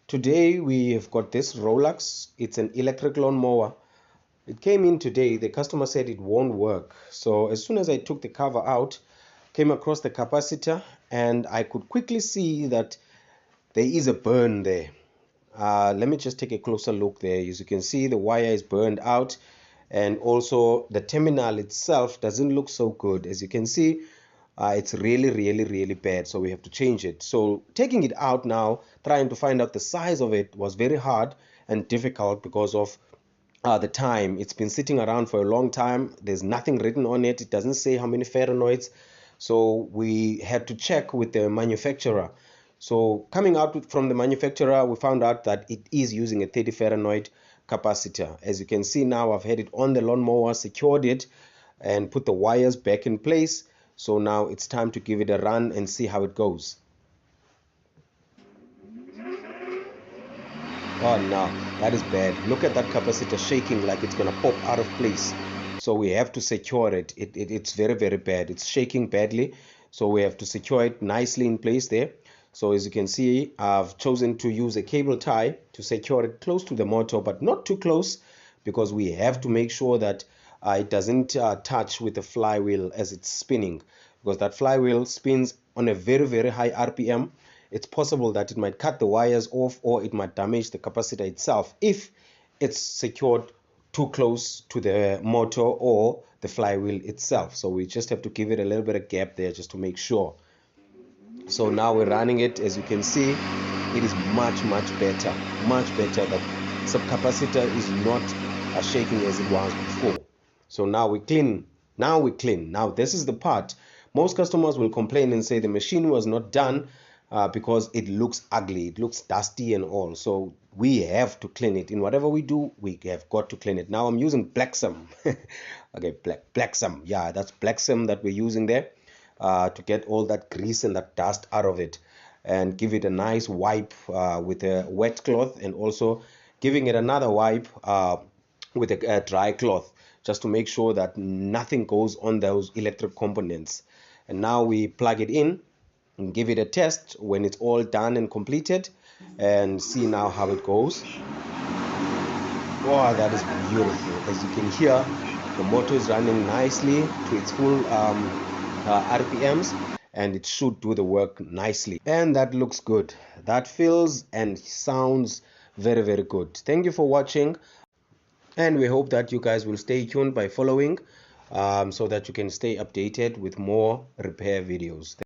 Today we have got this Rolux. It's an electric lawnmower. It came in today. The customer said it won't work. So as soon as I took the cover out, came across the capacitor, and I could quickly see that there is a burn there. Let me just take a closer look there. As you can see, the wire is burned out, and also the terminal itself doesn't look so good. As you can see, it's really bad, so we have to change it. So taking it out now, trying to find out the size of it was very hard and difficult because of the time. It's been sitting around for a long time. There's nothing written on it. It doesn't say how many Fahrenheit. So we had to check with the manufacturer. So coming out from the manufacturer, we found out that it is using a 30 Fahrenheit capacitor. As you can see now, I've had it on the lawnmower, secured it, and put the wires back in place. So now it's time to give it a run and see how it goes. Oh no, that is bad. Look at that capacitor shaking like it's gonna pop out of place. So we have to secure it. It's very bad. It's shaking badly. So we have to secure it nicely in place there. So as you can see, I've chosen to use a cable tie to secure it close to the motor, but not too close, because we have to make sure that it doesn't touch with the flywheel as it's spinning, because that flywheel spins on a very high RPM. It's possible that it might cut the wires off, or it might damage the capacitor itself if it's secured too close to the motor or the flywheel itself. So we just have to give it a little bit of gap there just to make sure. So now we're running it. As you can see, it is much better. The subcapacitor is not as shaking as it was before. So now we clean. Now this is the part. Most customers will complain and say the machine was not done because it looks ugly, it looks dusty and all. So we have to clean it. In whatever we do, we have got to clean it. Now I'm using Blacksum. Okay, Blacksum. Yeah, that's Blacksum that we're using there to get all that grease and that dust out of it, and give it a nice wipe with a wet cloth, and also giving it another wipe with a dry cloth, just to make sure that nothing goes on those electric components. And now we plug it in and give it a test when it's all done and completed, and see now how it goes. Wow, that is beautiful. As you can hear, the motor is running nicely to its full RPMs, and it should do the work nicely. And that looks good. That feels and sounds very good. Thank you for watching, and we hope that you guys will stay tuned by following so that you can stay updated with more repair videos.